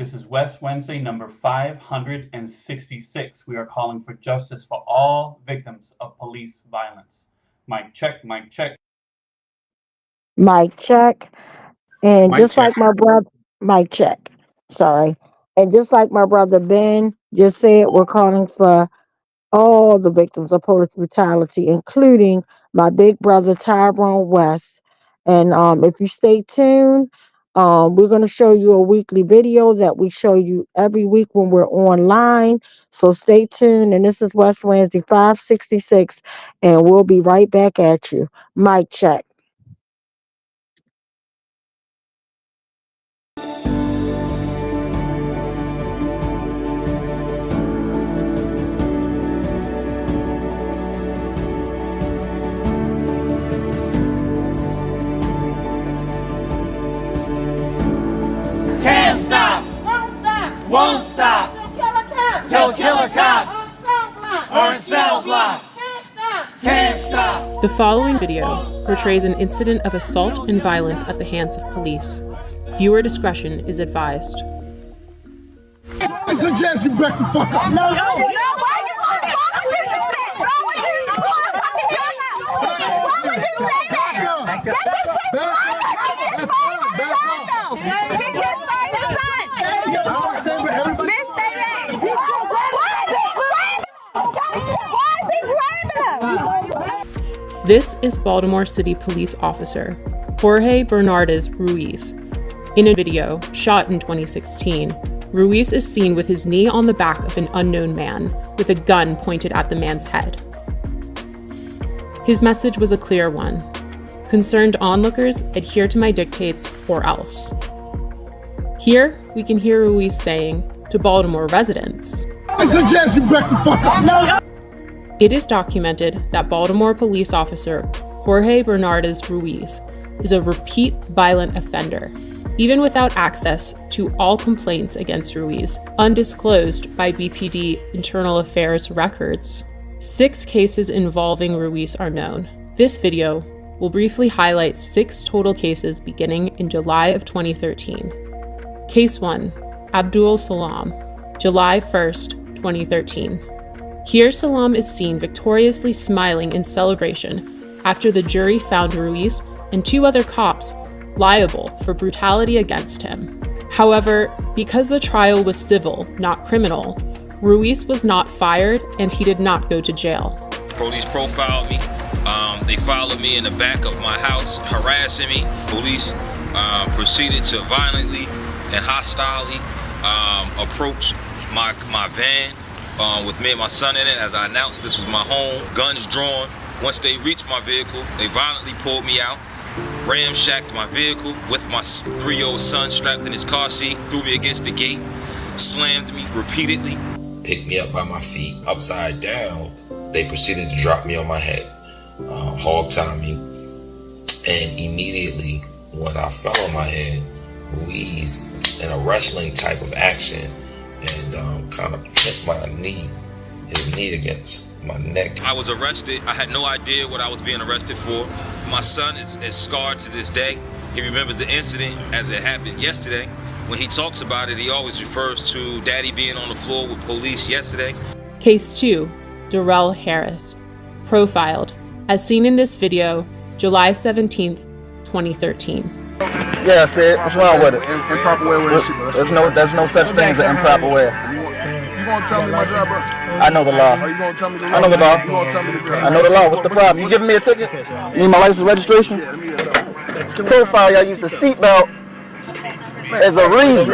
This is West Wednesday number 566. We are calling for justice for all victims of police violence. Mic check, mic check. Mic check. And Mic just check. like my brother, mic check. Sorry. And just like my brother Ben just said, we're calling for all the victims of police brutality, including my big brother Tyrone West. And if you stay tuned, we're going to show you a weekly video that we show you every week when we're online. So stay tuned. And this is West Wednesday 566, and we'll be right back at you. Mic check. Can't stop, won't stop, till killer cops are in cell blocks. Can't stop. The following video portrays an incident of assault and violence at the hands of police. Viewer discretion is advised. I suggest you back the fuck up. No, why you want to Why would you say that? This is Baltimore City Police Officer Jorge Bernardez Ruiz. In a video shot in 2016, Ruiz is seen with his knee on the back of an unknown man with a gun pointed at the man's head. His message was a clear one. Concerned onlookers, adhere to my dictates or else. Here, we can hear Ruiz saying to Baltimore residents, I suggest you back the fuck up. It is documented that Baltimore police officer Jorge Bernardez Ruiz is a repeat violent offender, even without access to all complaints against Ruiz, undisclosed by BPD Internal Affairs records. 6 cases involving Ruiz are known. This video will briefly highlight 6 total cases beginning in July of 2013. Case 1, Abdul Salam, July 1st, 2013. Here Salam is seen victoriously smiling in celebration after the jury found Ruiz and 2 other cops liable for brutality against him. However, because the trial was civil, not criminal, Ruiz was not fired and he did not go to jail. Police profiled me. They followed me in the back of my house, harassing me. Police proceeded to violently and hostilely approach my van with me and my son in it. As I announced, this was my home, guns drawn. Once they reached my vehicle, they violently pulled me out, ramshacked my vehicle with my 3-year-old son strapped in his car seat, threw me against the gate, slammed me repeatedly. Picked me up by my feet, upside down. They proceeded to drop me on my head, hog tie me, and immediately when I fell on my head, Ruiz, in a wrestling type of action, and kind of hit his knee against my neck. I was arrested. I had no idea what I was being arrested for. My son is scarred to this day. He remembers the incident as it happened yesterday. When he talks about it, he always refers to Daddy being on the floor with police yesterday. Case 2, Darrell Harris, profiled, as seen in this video, July 17th, 2013. Yeah, Sid, what's wrong with it? Improper way with it. There's no such thing as an improper way. You gonna tell me my job, bro? I know the law. Are you gonna tell me the law? I know the law. You gonna tell me the law? I know the law. What's the problem? You giving me a ticket? You need my license registration? Yeah, let me get it. Profile, y'all use the seatbelt as a reason.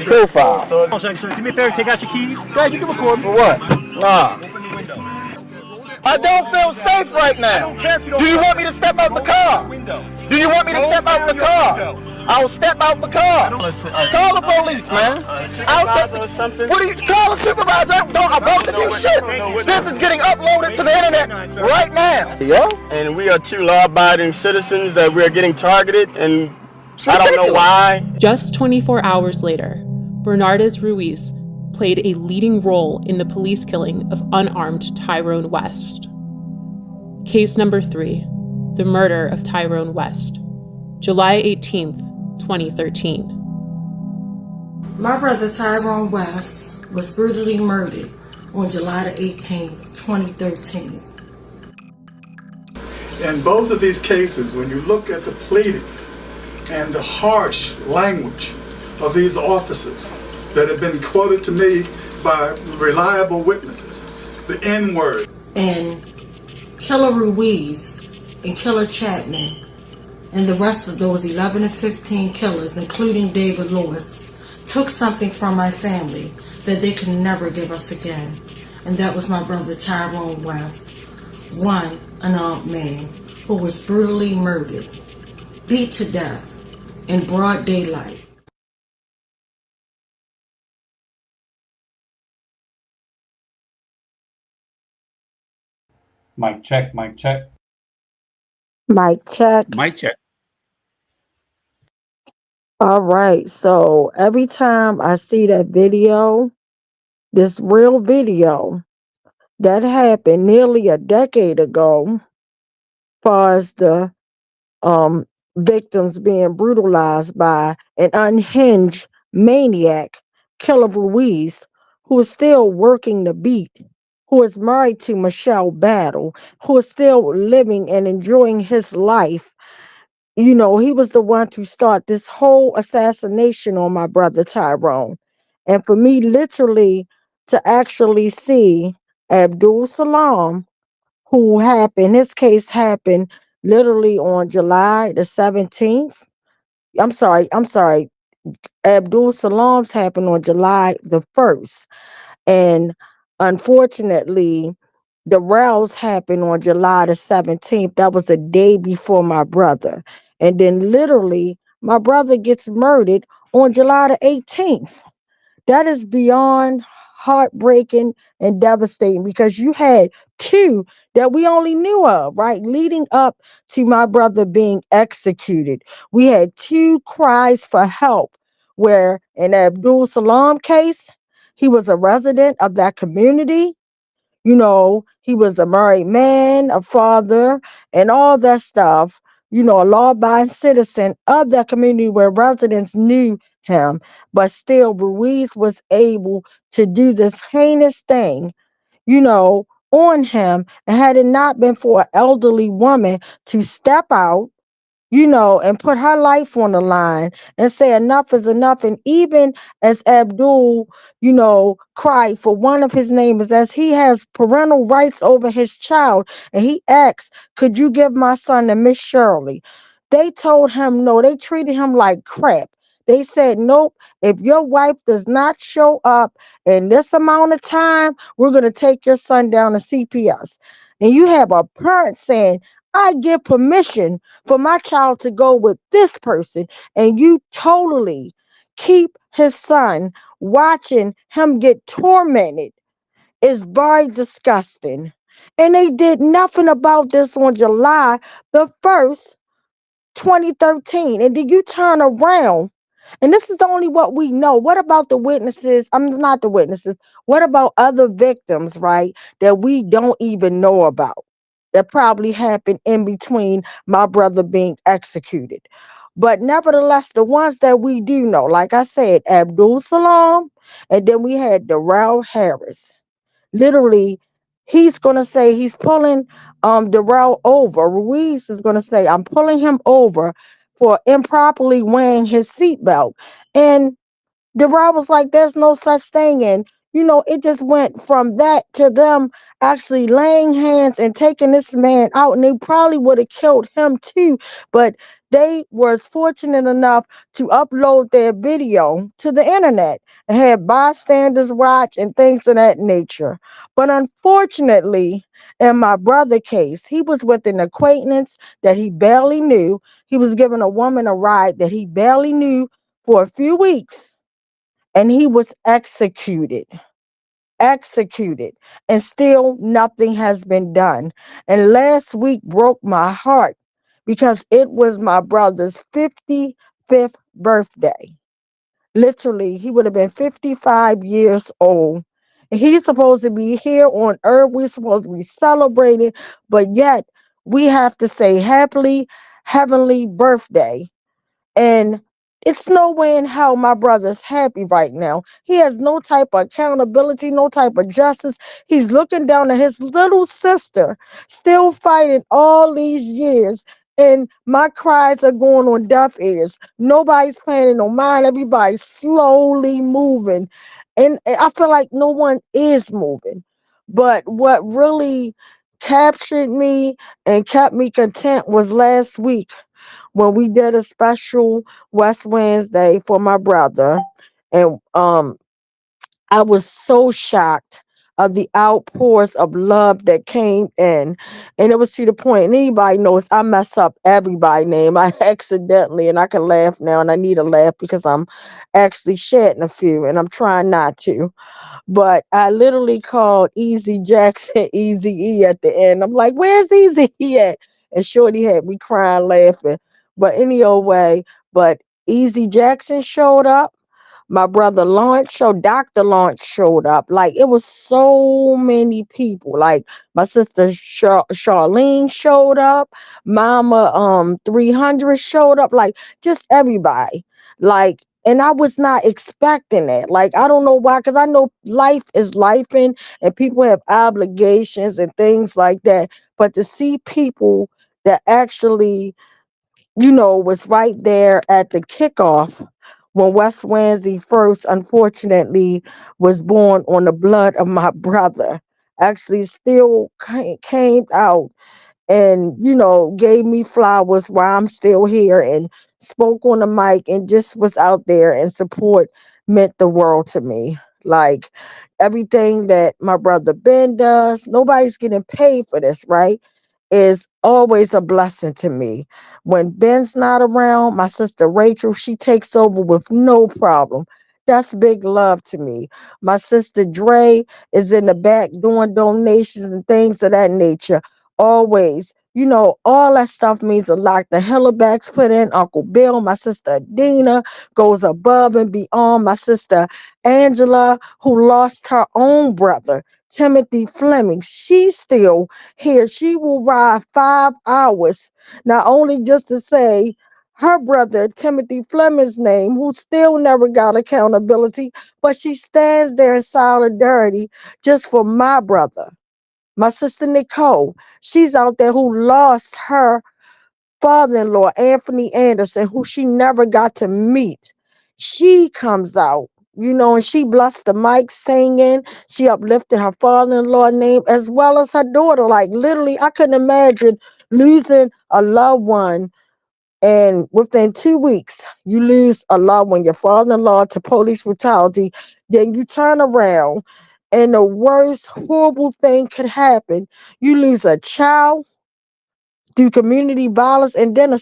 Profile. Do me a favor, take out your keys. Yeah, you can record me. For what? Nah. I don't feel safe right now. Do you want me to step out the car? Do you want me to step out the car? I'll step out the car. Call the police, man. What do you call a supervisor? I want to do shit. This is getting uploaded to the internet right now. Yeah? And we are 2 law-abiding citizens that we are getting targeted, and I don't know why. Just 24 hours later, Bernardez Ruiz played a leading role in the police killing of unarmed Tyrone West. Case number 3, the murder of Tyrone West, July 18th, 2013. My brother Tyrone West was brutally murdered on July the 18th, 2013. In both of these cases, when you look at the pleadings and the harsh language of these officers that have been quoted to me by reliable witnesses, the N-word. And Killer Ruiz and Killer Chapman and the rest of those 11 to 15 killers, including David Lewis, took something from my family that they could never give us again. And that was my brother Tyrone West, one unarmed man who was brutally murdered, beat to death in broad daylight. Mic check, mic check. Mic check. Mic check. All right, so every time I see that video, this real video that happened nearly a decade ago, far as the victims being brutalized by an unhinged maniac, Killer Ruiz, who is still working the beat, who is married to Michelle Battle, who is still living and enjoying his life. You know, he was the one to start this whole assassination on my brother Tyrone. And for me, literally, to actually see Abdul Salam, who happened, his case happened literally on July the 17th. I'm sorry. Abdul Salam's happened on July the 1st. And unfortunately, the rows happened on July the 17th. That was a day before my brother. And then literally, my brother gets murdered on July the 18th. That is beyond heartbreaking and devastating because you had two that we only knew of, right? Leading up to my brother being executed. We had two cries for help where in Abdul Salam case, he was a resident of that community. You know, he was a married man, a father, and all that stuff. You know, a law-abiding citizen of that community where residents knew him. But still, Ruiz was able to do this heinous thing, you know, on him. And had it not been for an elderly woman to step out, you know, and put her life on the line and say enough is enough. And even as Abdul, you know, cried for one of his neighbors, as he has parental rights over his child, and he asked, could you give my son to Miss Shirley? They told him no. They treated him like crap. They said, nope, if your wife does not show up in this amount of time, we're going to take your son down to CPS. And you have a parent saying, I give permission for my child to go with this person, and you totally keep his son watching him get tormented is very disgusting. And they did nothing about this on July the 1st, 2013. And then you turn around, and this is only what we know. What about the witnesses? I'm not the witnesses. What about other victims, right, that we don't even know about? That probably happened in between my brother being executed. But nevertheless, the ones that we do know, like I said, Abdul Salam, and then we had Darrell Harris. Literally, he's going to say he's pulling Darrell over. Ruiz is going to say, I'm pulling him over for improperly wearing his seatbelt. And Darrell was like, there's no such thing. And, you know, it just went from that to them actually laying hands and taking this man out. And they probably would have killed him too. But they was fortunate enough to upload their video to the internet and had bystanders watch and things of that nature. But unfortunately, in my brother case, he was with an acquaintance that he barely knew. He was giving a woman a ride that he barely knew for a few weeks. And he was executed, and still nothing has been done. And last week broke my heart because it was my brother's 55th birthday. Literally, he would have been 55 years old. And he's supposed to be here on earth. We're supposed to be celebrating, but yet we have to say happily heavenly birthday. And it's no way in hell my brother's happy right now. He has no type of accountability, no type of justice. He's looking down at his little sister, still fighting all these years. And my cries are going on deaf ears. Nobody's paying no mind. Everybody's slowly moving. And I feel like no one is moving. But what really captured me and kept me content was last week when we did a special West Wednesday for my brother. And I was so shocked of the outpours of love that came in. And it was to the point, and anybody knows I mess up everybody's name. I accidentally, and I can laugh now, and I need a laugh because I'm actually shedding a few, and I'm trying not to. But I literally called Easy Jackson Easy E at the end. I'm like, where's Easy E at? And Shorty had me crying, laughing. But any old way, but Easy Jackson showed up. My brother Lawrence Dr. Lawrence showed up. Like, it was so many people. Like, my sister Charlene showed up. Mama 300 showed up. Like, just everybody. Like, and I was not expecting that. Like, I don't know why, because I know life is life and people have obligations and things like that. But to see people that actually, was right there at the kickoff when West Wednesday first, unfortunately, was born on the blood of my brother, actually still came out and gave me flowers while I'm still here and spoke on the mic and just was out there, and support meant the world to me. Like, everything that my brother Ben does, nobody's getting paid for this, right? Is always a blessing to me. When Ben's not around, my sister Rachel, she takes over with no problem. That's big love to me. My sister Dre is in the back doing donations and things of that nature. Always. All that stuff means a lot. The Hillebacks put in, Uncle Bill, my sister Dina goes above and beyond. My sister Angela, who lost her own brother, Timothy Fleming, she's still here. She will ride 5 hours, not only just to say her brother, Timothy Fleming's name, who still never got accountability, but she stands there in solidarity just for my brother. My sister Nicole, she's out there who lost her father-in-law, Anthony Anderson, who she never got to meet. She comes out, and she blessed the mic singing. She uplifted her father-in-law name as well as her daughter. Like, literally, I couldn't imagine losing a loved one. And within 2 weeks, you lose a loved one, your father-in-law, to police brutality. Then you turn around, and the worst horrible thing could happen. You lose a child through community violence, and then a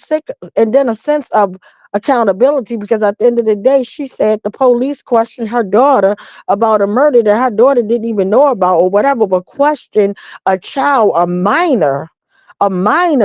sense of accountability, because at the end of the day, she said the police questioned her daughter about a murder that her daughter didn't even know about or whatever, but questioned a child, a minor,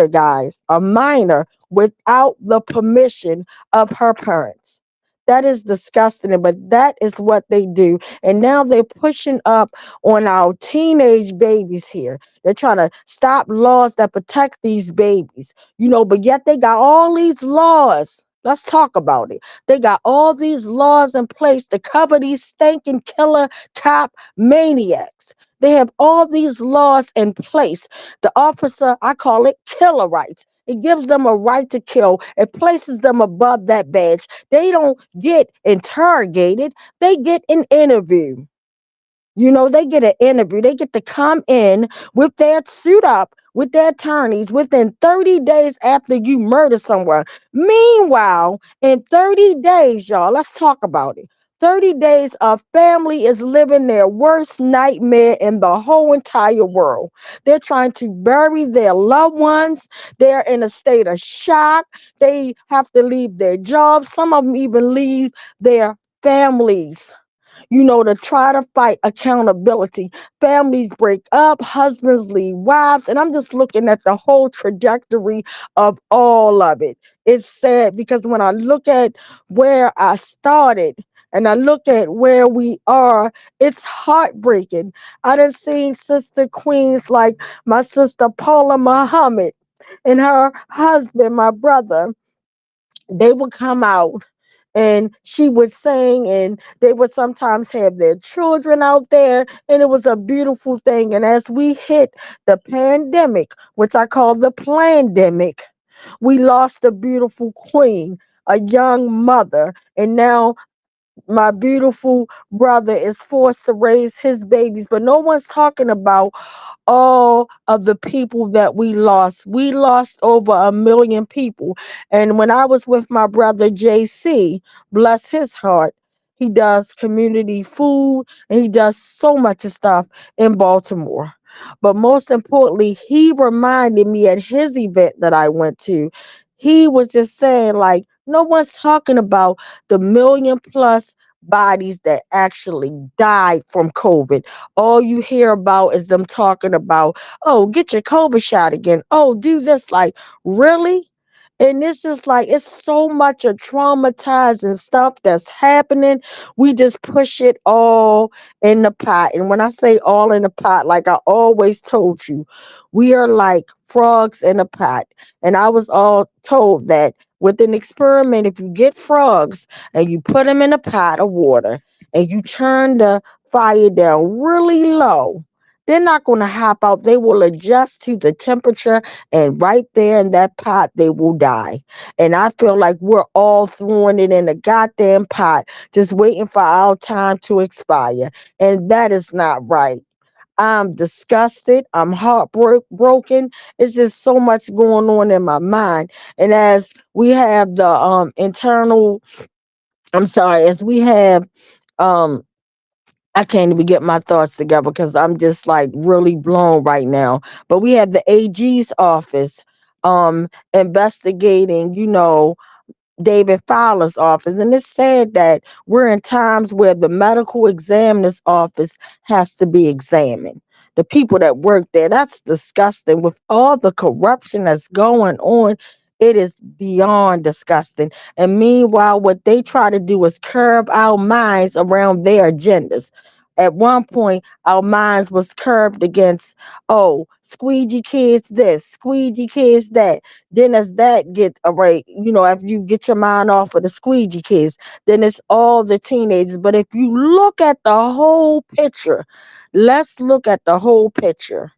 guys, a minor, without the permission of her parents. That is disgusting, but that is what they do. And now they're pushing up on our teenage babies here. They're trying to stop laws that protect these babies, but yet they got all these laws. Let's talk about it. They got all these laws in place to cover these stinking killer cop maniacs. They have all these laws in place. The officer, I call it killer rights. It gives them a right to kill. It places them above that badge. They don't get interrogated. They get an interview. They get an interview. They get to come in with their suit up, with their attorneys within 30 days after you murder someone. Meanwhile, in 30 days, y'all, let's talk about it. 30 days, a family is living their worst nightmare in the whole entire world. They're trying to bury their loved ones. They're in a state of shock. They have to leave their jobs. Some of them even leave their families, to try to fight accountability. Families break up, husbands leave wives, and I'm just looking at the whole trajectory of all of it. It's sad because when I look at where I started and I look at where we are, it's heartbreaking. I done seen sister queens like my sister Paula Muhammad and her husband, my brother. They would come out and she would sing, and they would sometimes have their children out there, and it was a beautiful thing. And as we hit the pandemic, which I call the plandemic, we lost a beautiful queen, a young mother, and now my beautiful brother is forced to raise his babies. But no one's talking about all of the people that we lost. We lost over 1 million people. And when I was with my brother JC, bless his heart, he does community food and he does so much of stuff in Baltimore. But most importantly, he reminded me at his event that I went to, he was just saying, like, no one's talking about the million plus bodies that actually died from COVID. All you hear about is them talking about, oh, get your COVID shot again. Oh, do this. Like, really? And it's just like, it's so much of traumatizing stuff that's happening. We just push it all in the pot. And when I say all in the pot, like I always told you, we are like frogs in a pot. And I was all told that with an experiment, if you get frogs and you put them in a pot of water and you turn the fire down really low, they're not going to hop out. They will adjust to the temperature, and right there in that pot, they will die. And I feel like we're all throwing it in a goddamn pot, just waiting for our time to expire. And that is not right. I'm disgusted. I'm heartbroken. It's just so much going on in my mind. And as we have the as we have um I can't even get my thoughts together because I'm just like really blown right now. But we have the AG's office investigating, David Fowler's office. And it's sad that we're in times where the medical examiner's office has to be examined. The people that work there, that's disgusting. With all the corruption that's going on, it is beyond disgusting. And meanwhile, what they try to do is curb our minds around their agendas. At one point, our minds was curbed against, oh, squeegee kids this, squeegee kids that. Then as that get array, after you get your mind off of the squeegee kids, then it's all the teenagers. But if you look at the whole picture, let's look at the whole picture.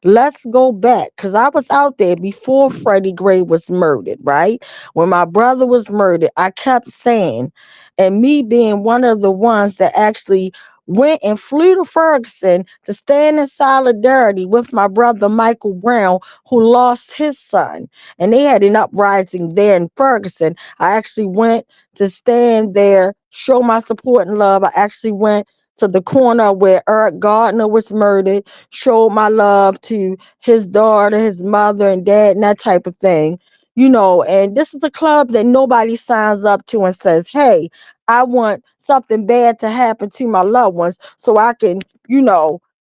Let's go back because I was out there before Freddie Gray was murdered, right? When my brother was murdered, I kept saying, and me being one of the ones that actually went and flew to Ferguson to stand in solidarity with my brother Michael Brown, who lost his son. And they had an uprising there in Ferguson. I actually went to stand there, show my support and love. I actually went to the corner where Eric Gardner was murdered, showed my love to his daughter, his mother and dad, and that type of thing. And this is a club that nobody signs up to and says, hey, I want something bad to happen to my loved ones so I can,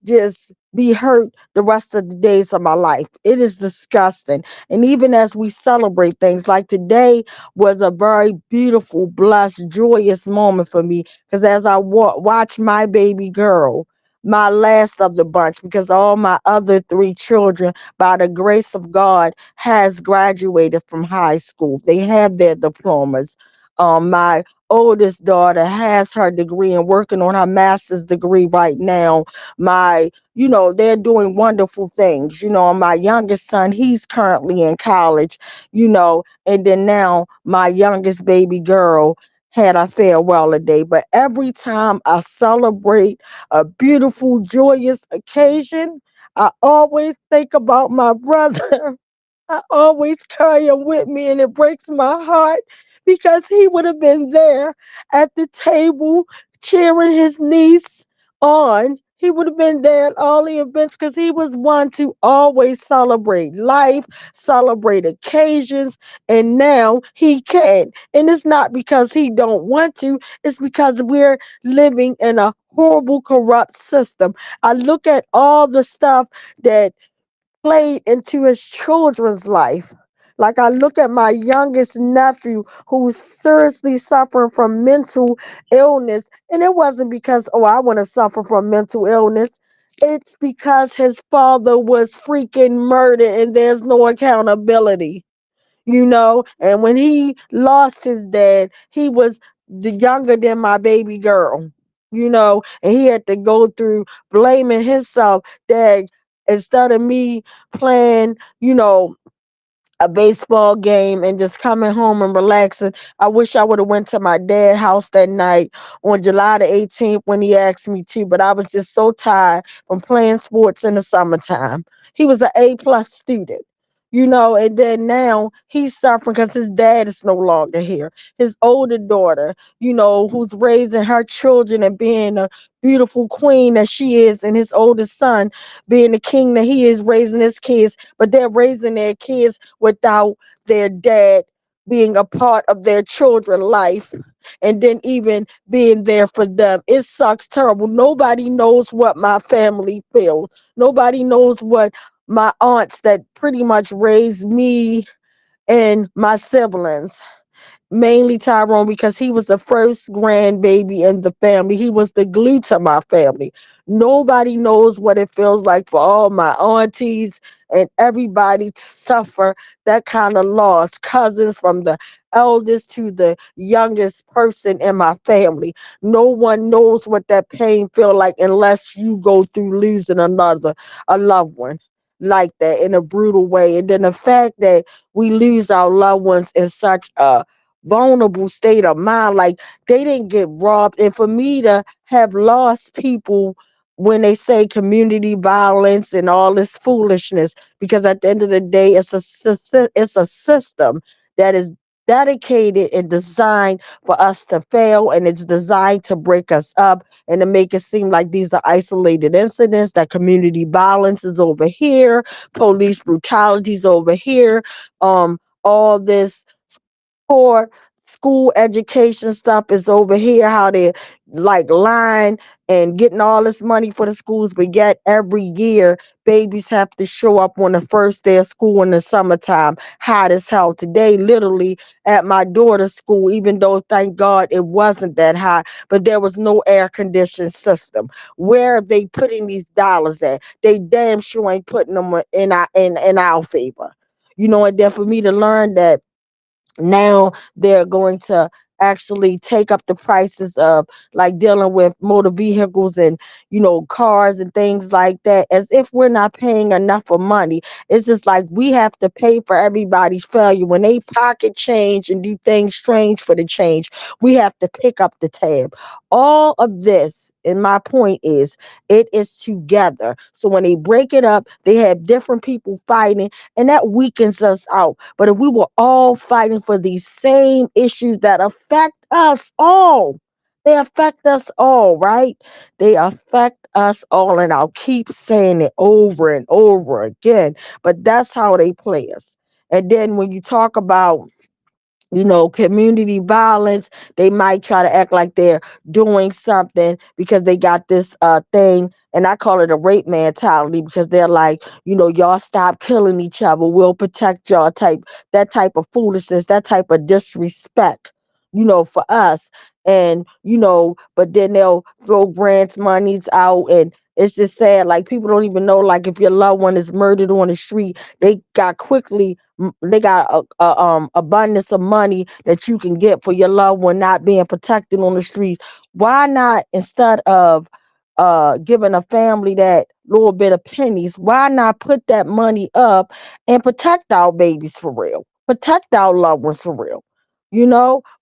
just be hurt the rest of the days of my life. It is disgusting. And even as we celebrate things like today was a very beautiful, blessed, joyous moment for me because as I watch my baby girl, my last of the bunch, because all my other 3 children, by the grace of God, has graduated from high school. They have their diplomas. My oldest daughter has her degree and working on her master's degree right now. They're doing wonderful things. My youngest son, he's currently in college, and then now my youngest baby girl had a farewell today. But every time I celebrate a beautiful, joyous occasion, I always think about my brother. I always carry him with me, and it breaks my heart because he would have been there at the table cheering his niece on. He would have been there at all the events because he was one to always celebrate life, celebrate occasions, and now he can't. And it's not because he don't want to, it's because we're living in a horrible, corrupt system. I look at all the stuff that played into his children's life. Like I look at my youngest nephew who's seriously suffering from mental illness. And it wasn't because, oh, I want to suffer from mental illness. It's because his father was freaking murdered and there's no accountability. And when he lost his dad, he was younger than my baby girl, and he had to go through blaming himself that instead of me playing, a baseball game and just coming home and relaxing. I wish I would have went to my dad's house that night on July the 18th when he asked me to, but I was just so tired from playing sports in the summertime. He was an A+ student. And then now he's suffering because his dad is no longer here. His older daughter, who's raising her children and being a beautiful queen that she is, and his oldest son being the king that he is, raising his kids, but they're raising their kids without their dad being a part of their children's life and then even being there for them. It sucks terrible. Nobody knows what my family feels. Nobody knows what my aunts that pretty much raised me and my siblings, mainly Tyrone, because he was the first grandbaby in the family. He was the glue to my family. Nobody knows what it feels like for all my aunties and everybody to suffer that kind of loss. Cousins from the eldest to the youngest person in my family. No one knows what that pain feels like unless you go through losing a loved one like that in a brutal way. And then the fact that we lose our loved ones in such a vulnerable state of mind, like they didn't get robbed. And for me to have lost people when they say community violence and all this foolishness, because at the end of the day, it's a system that is dedicated and designed for us to fail, and it's designed to break us up and to make it seem like these are isolated incidents, that community violence is over here, police brutality is over here, all this poor school education stuff is over here, how they like lying and getting all this money for the schools, but yet every year babies have to show up on the first day of school in the summertime hot as hell. Today literally at my daughter's school, even though thank God it wasn't that hot, but there was no air conditioned system. Where are they putting these dollars at? They damn sure ain't putting them in our favor. And then for me to learn that now they're going to actually take up the prices of like dealing with motor vehicles and cars and things like that, as if we're not paying enough of money. It's just like we have to pay for everybody's failure. When they pocket change and do things strange for the change, we have to pick up the tab. All of this, and my point is, it is together. So when they break it up, they have different people fighting, and that weakens us out. But if we were all fighting for these same issues that affect us all, they affect us all, right? They affect us all, and I'll keep saying it over and over again. But that's how they play us. And then when you talk about community violence, they might try to act like they're doing something because they got this thing, and I call it a rape mentality, because they're like, y'all stop killing each other, we'll protect y'all, that type of foolishness, that type of disrespect, for us. And but then they'll throw grants monies out, and it's just sad. Like, people don't even know, like, if your loved one is murdered on the street, they got a abundance of money that you can get for your loved one not being protected on the street. Why not, instead of giving a family that little bit of pennies, why not put that money up and protect our babies for real, protect our loved ones for real?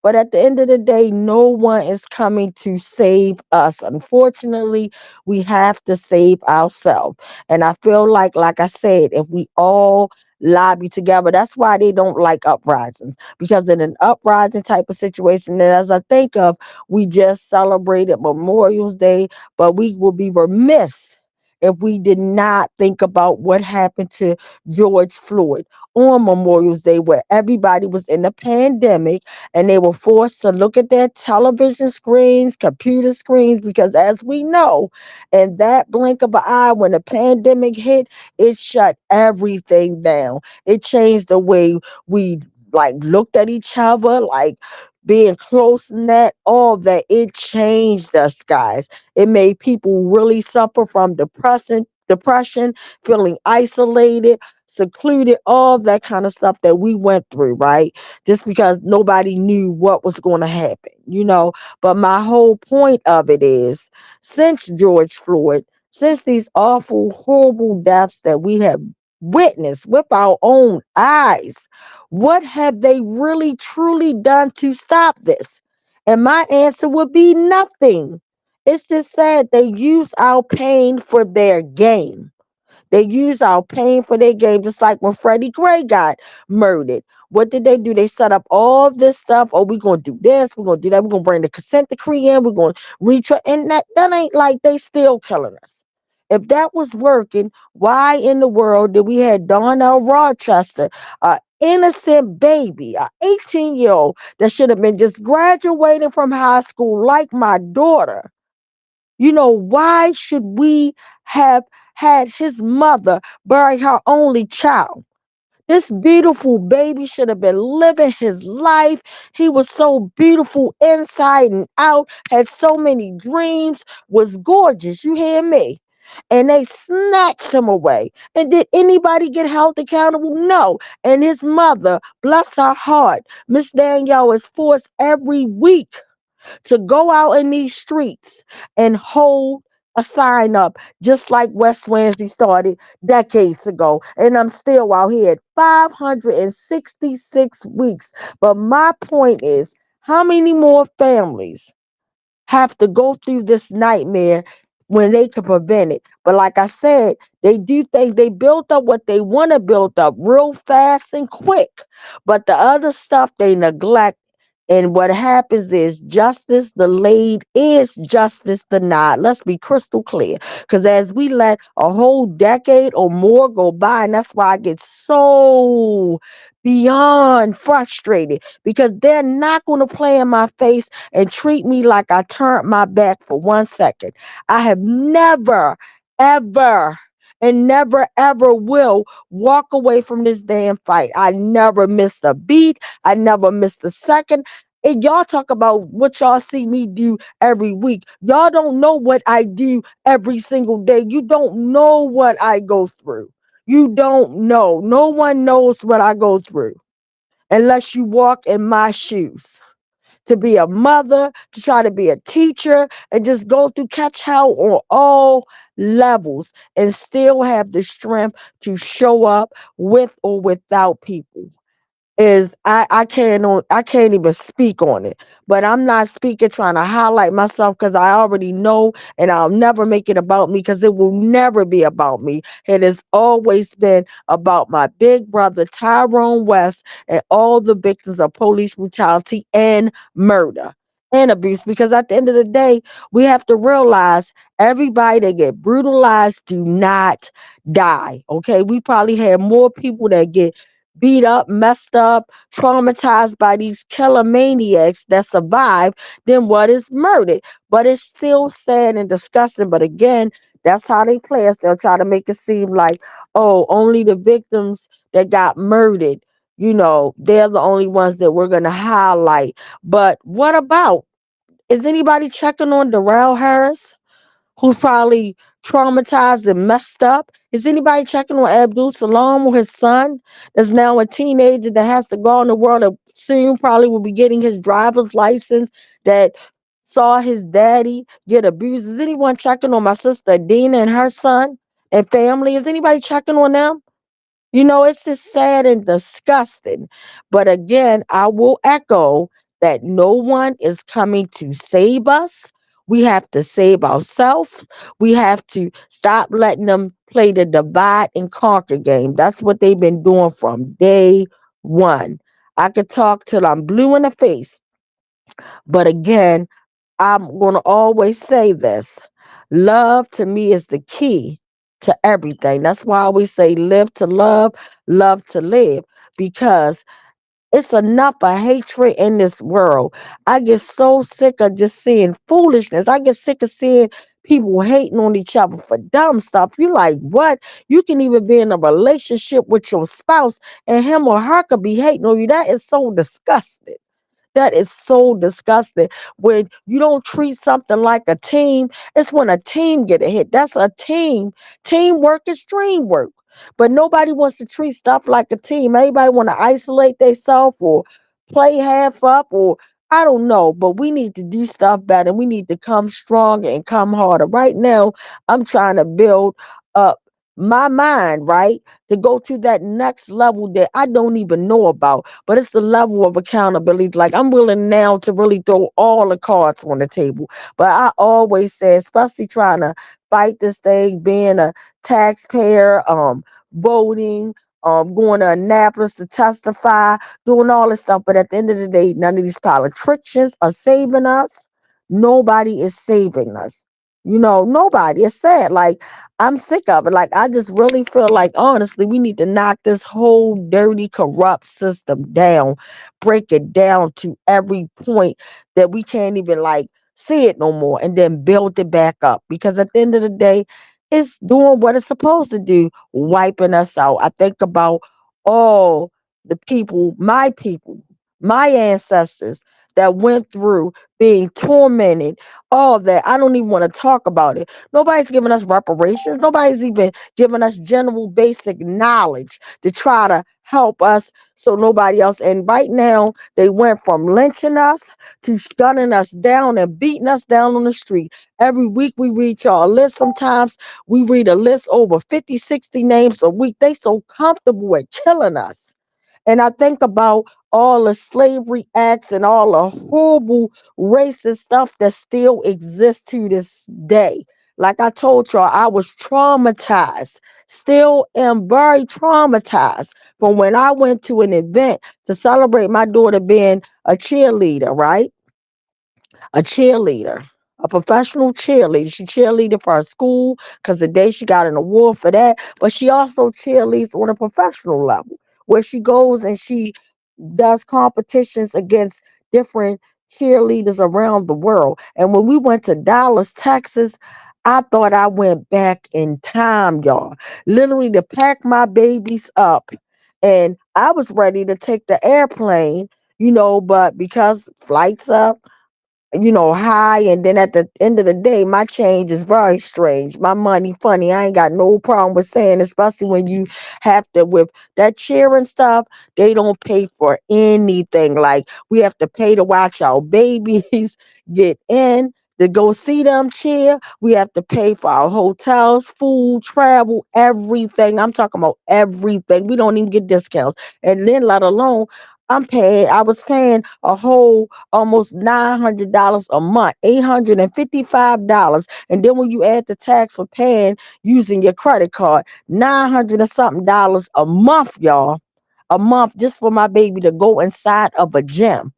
But at the end of the day, no one is coming to save us. Unfortunately, we have to save ourselves. And I feel like I said, if we all lobby together, that's why they don't like uprisings, because in an uprising type of situation, and as I think of, we just celebrated Memorial Day, but we will be remiss if we did not think about what happened to George Floyd on Memorial Day, where everybody was in the pandemic and they were forced to look at their television screens, computer screens, because as we know, in that blink of an eye, when the pandemic hit, it shut everything down. It changed the way we like looked at each other, like being close knit, all that. It changed us, guys. It made people really suffer from depression, depression, feeling isolated, secluded, all that kind of stuff that we went through, right? Just because nobody knew what was going to happen, you know. But my whole point of it is, since George Floyd, since these awful, horrible deaths that we have witnessed with our own eyes, what have they really truly done to stop this? And my answer would be nothing. It's just sad they use our pain for their game. They use our pain for their game, just like when Freddie Gray got murdered. What did they do? They set up all this stuff. Oh, we're going to do this. We're going to do that. We're going to bring the consent decree in. We're going to reach. And that ain't like they still killing us. If that was working, why in the world did we have Darnell Rochester, an innocent baby, an 18-year-old that should have been just graduating from high school like my daughter? You know, why should we have had his mother bury her only child? This beautiful baby should have been living his life. He was so beautiful inside and out, had so many dreams, was gorgeous. You hear me? And they snatched him away. And did anybody get held accountable? No. And his mother, bless her heart, Miss Danielle, is forced every week to go out in these streets and hold a sign up, just like West Wednesday started decades ago. And I'm still out here at 566 weeks. But my point is, how many more families have to go through this nightmare when they can prevent it? But like I said, they do things, they built up what they want to build up real fast and quick. But the other stuff they neglect. And what happens is justice delayed is justice denied. Let's be crystal clear. Because as we let a whole decade or more go by, and that's why I get so beyond frustrated, because they're not going to play in my face and treat me like I turned my back for 1 second. I have never, ever, and never ever will walk away from this damn fight. I never missed a beat. I never missed a second. And y'all talk about what y'all see me do every week. Y'all don't know what I do every single day. You don't know what I go through. You don't know. No one knows what I go through unless you walk in my shoes. To be a mother, to try to be a teacher, and just go through catch hell on all levels and still have the strength to show up with or without people. I can't even speak on it. But I'm not speaking trying to highlight myself, because I already know, and I'll never make it about me, because it will never be about me. It has always been about my big brother Tyrone West and all the victims of police brutality and murder and abuse. Because at the end of the day, we have to realize everybody that get brutalized do not die. Okay, we probably have more people that get beat up, messed up, traumatized by these killer maniacs that survive than what is murdered. But it's still sad and disgusting. But again, that's how they play us. They'll try to make it seem like, oh, only the victims that got murdered, you know, they're the only ones that we're going to highlight. But what about, is anybody checking on Darrell Harris, who's probably traumatized and messed up? Is anybody checking on Abdul Salam, or his son, that's now a teenager that has to go in the world, and soon probably will be getting his driver's license, that saw his daddy get abused? Is anyone checking on my sister Dina and her son and family? Is anybody checking on them? You know, it's just sad and disgusting. But again, I will echo that no one is coming to save us. We have to save ourselves. We have to stop letting them play the divide and conquer game. That's what they've been doing from day one. I could talk till I'm blue in the face. But again, I'm going to always say this. Love to me is the key to everything. That's why I always say live to love to live, because it's enough of hatred in this world. I get so sick of just seeing foolishness. I get sick of seeing people hating on each other for dumb stuff. You like, what? You can even be in a relationship with your spouse and him or her could be hating on you. That is so disgusting. That is so disgusting. When you don't treat something like a team, it's when a team get a hit. That's a team. Teamwork is teamwork. But nobody wants to treat stuff like a team. Everybody want to isolate themselves or play half up or I don't know, but we need to do stuff better. We need to come stronger and come harder. Right now, I'm trying to build up my mind, right, to go to that next level that I don't even know about. But it's the level of accountability. Like I'm willing now to really throw all the cards on the table. But I always say, especially trying to fight this thing, being a taxpayer, voting, going to Annapolis to testify, doing all this stuff. But at the end of the day, none of these politicians are saving us. Nobody is saving us. Nobody. It's sad. Like, I'm sick of it. Like, I just really feel like, honestly, we need to knock this whole dirty, corrupt system down, break it down to every point that we can't even, like, see it no more, and then build it back up. Because at the end of the day, it's doing what it's supposed to do, wiping us out. I think about all the people, my ancestors that went through being tormented, all that. I don't even want to talk about it. Nobody's giving us reparations. Nobody's even giving us general basic knowledge to try to help us so nobody else. And right now, they went from lynching us to gunning us down and beating us down on the street. Every week we read y'all a list. Sometimes we read a list over 50, 60 names a week. They so comfortable at killing us. And I think about all the slavery acts and all the horrible racist stuff that still exists to this day. Like I told y'all, I was traumatized, still am very traumatized from when I went to an event to celebrate my daughter being a cheerleader, right? A cheerleader, a professional cheerleader. She cheerleaded for her school because the day she got an award for that, but she also cheerleads on a professional level where she goes and she does competitions against different cheerleaders around the world. And when we went to Dallas, Texas, I thought I went back in time, y'all. Literally to pack my babies up. And I was ready to take the airplane, but because flights up, high. And then at the end of the day, my change is very strange. My money funny. I ain't got no problem with saying, especially when you have to, with that cheering stuff, they don't pay for anything. Like, we have to pay to watch our babies get in. To go see them cheer, we have to pay for our hotels, food, travel, everything. I'm talking about everything. We don't even get discounts. And then, let alone, I was paying a whole almost $900 a month, $855. And then when you add the tax for paying using your credit card, 900 or something dollars a month, y'all. A month just for my baby to go inside of a gym.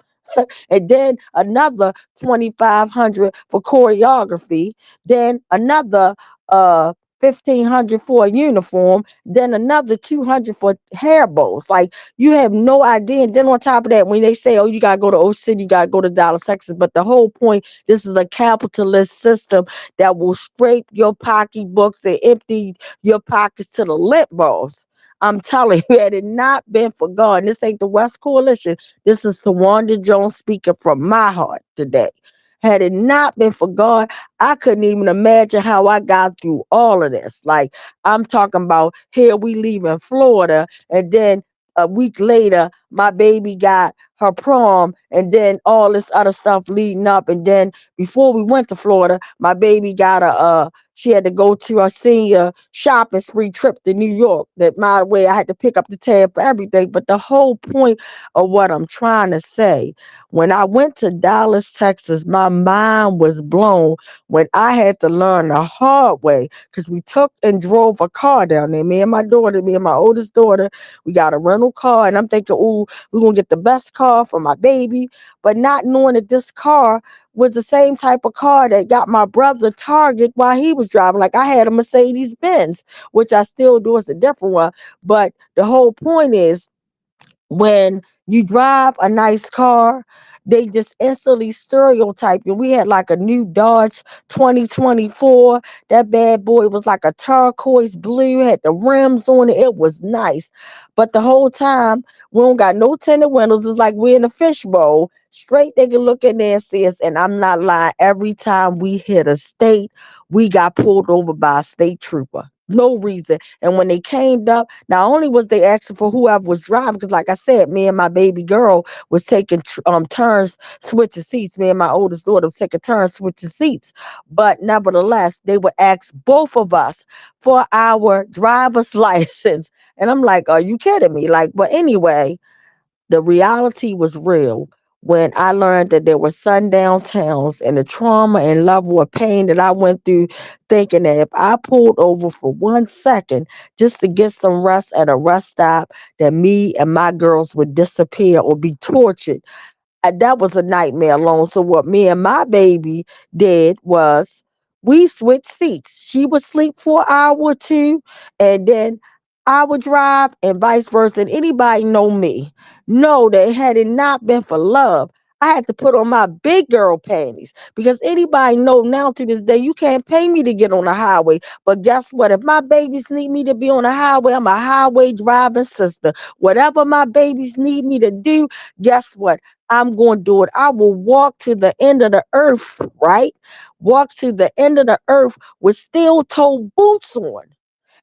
And then another 2,500 for choreography, then another 1,500 for a uniform, then another 200 for hair bows. Like, you have no idea. And then on top of that, when they say, oh, you gotta go to Ocean City, you gotta go to Dallas, Texas, but the whole point, this is a capitalist system that will scrape your pocketbooks and empty your pockets to the lip balls. I'm telling you, had it not been for God, and this ain't the West Coalition, this is Tawanda Jones speaking from my heart today. Had it not been for God, I couldn't even imagine how I got through all of this. Like, I'm talking about, here we leave in Florida, and then a week later, my baby got her prom, and then all this other stuff leading up. And then before we went to Florida, my baby got she had to go to a senior shopping spree trip to New York. That, my way, I had to pick up the tab for everything. But the whole point of what I'm trying to say, when I went to Dallas, Texas, my mind was blown when I had to learn the hard way, because we took and drove a car down there. Me and my oldest daughter, we got a rental car, and I'm thinking, oh, we're going to get the best car for my baby, but not knowing that this car was the same type of car that got my brother Target while he was driving. Like, I had a Mercedes Benz, which I still do, it's a different one. But the whole point is, when you drive a nice car, they just instantly stereotype you. We had like a new Dodge 2024. That bad boy was like a turquoise blue, had the rims on it. It was nice. But the whole time, we don't got no tinted windows. It's like we're in a fishbowl, straight they can look in there and see us. And I'm not lying. Every time we hit a state, we got pulled over by a state trooper. No reason. And when they came up, not only was they asking for whoever was driving, because like I said, me and my baby girl was taking turns switching seats. Me and my oldest daughter was taking turns switching seats. But nevertheless, they would ask both of us for our driver's license. And I'm like, are you kidding me? Like, but anyway, the reality was real when I learned that there were sundown towns, and the trauma and level of pain that I went through, thinking that if I pulled over for 1 second just to get some rest at a rest stop, that me and my girls would disappear or be tortured. That was a nightmare alone. So what me and my baby did was we switched seats. She would sleep for an hour or two, and then I would drive, and vice versa. And anybody know me know that had it not been for love, I had to put on my big girl panties, because anybody know now to this day you can't pay me to get on the highway. But guess what? If my babies need me to be on the highway, I'm a highway driving sister. Whatever my babies need me to do, guess what? I'm going to do it. I will walk to the end of the earth, right? Walk to the end of the earth with steel toe boots on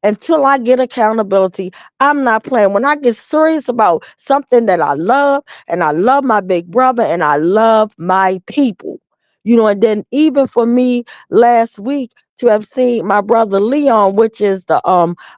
until I get accountability. I'm not playing. When I get serious about something that I love, and I love my big brother, and I love my people, and then even for me last week to have seen my brother Leon, which is the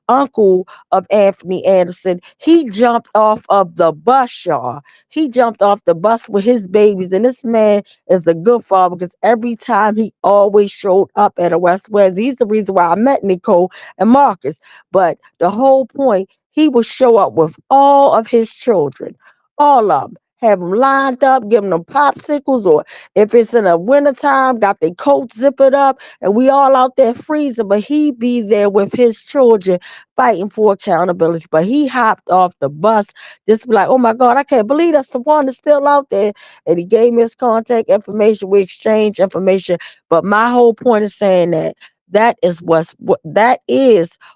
uncle of Anthony Anderson, he jumped off of the bus, y'all. He jumped off the bus with his babies, and this man is a good father, because every time he always showed up at a West West. He's the reason why I met Nicole and Marcus. But the whole point, he would show up with all of his children, all of them. Have them lined up, giving them popsicles, or if it's in the wintertime, got their coats zippered up, and we all out there freezing. But he be there with his children fighting for accountability. But he hopped off the bus just to be like, oh my God, I can't believe that's the one that's still out there. And he gave me his contact information. We exchanged information. But my whole point is saying that that is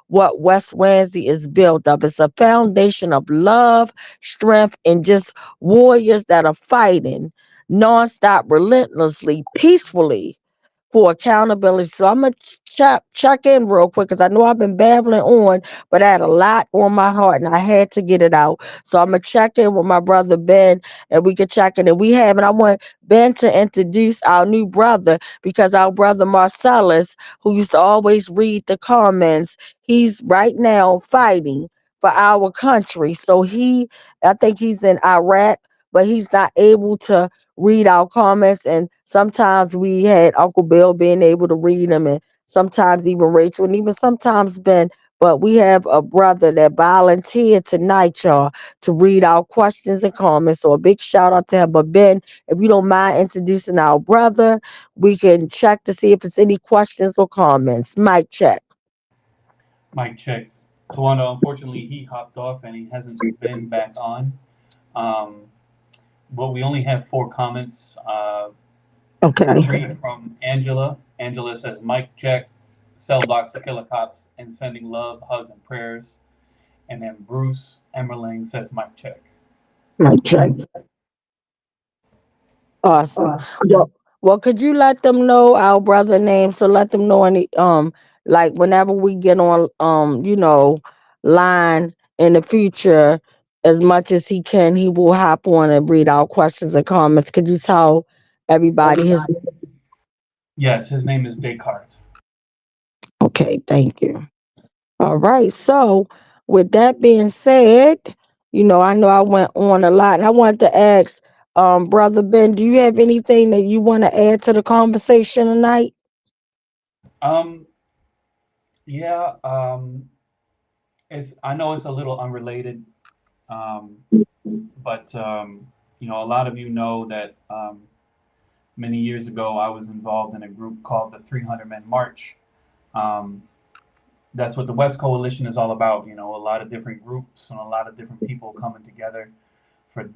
what West Ramsey is built of. It's a foundation of love, strength, and just warriors that are fighting nonstop, relentlessly, peacefully for accountability. So I'm gonna check in real quick, because I know I've been babbling on, but I had a lot on my heart and I had to get it out. So I'm gonna check in with my brother Ben, and we can check in. And I want Ben to introduce our new brother, because our brother Marcellus, who used to always read the comments, he's right now fighting for our country. So I think he's in Iraq, but he's not able to read our comments. And sometimes we had Uncle Bill being able to read them, and sometimes even Rachel, and even sometimes Ben. But we have a brother that volunteered tonight, y'all, to read our questions and comments. So a big shout out to him. But Ben, if you don't mind introducing our brother, we can check to see if it's any questions or comments. Mic check. Mic check. Tawanda, unfortunately, he hopped off and he hasn't been back on. But we only have 4 comments. Okay. 3 from Angela. Angela says, Mike check, cell blocks for killer cops, and sending love, hugs, and prayers. And then Bruce Emmerling says, Mike check. Mic check. Awesome. Well, could you let them know our brother name? So let them know any like whenever we get on line in the future, as much as he can, he will hop on and read our questions and comments. Could you tell everybody his Yes, his name is Descartes. Okay, thank you. All right. So with that being said, I know I went on a lot, and I wanted to ask Brother Ben, do you have anything that you want to add to the conversation tonight? Yeah, I know it's a little unrelated, but a lot of you know that many years ago I was involved in a group called the 300 Men March. That's what the West Coalition is all about. A lot of different groups and a lot of different people coming together for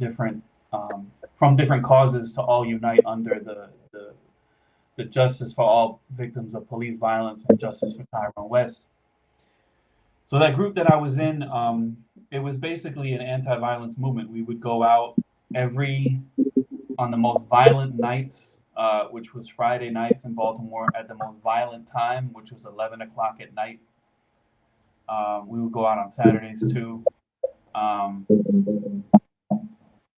from different causes to all unite under the justice for all victims of police violence and justice for Tyrone West. So that group that I was in, it was basically an anti-violence movement. We would go out every on the most violent nights, which was Friday nights in Baltimore, at the most violent time, which was 11 o'clock at night. We would go out on Saturdays too. Um,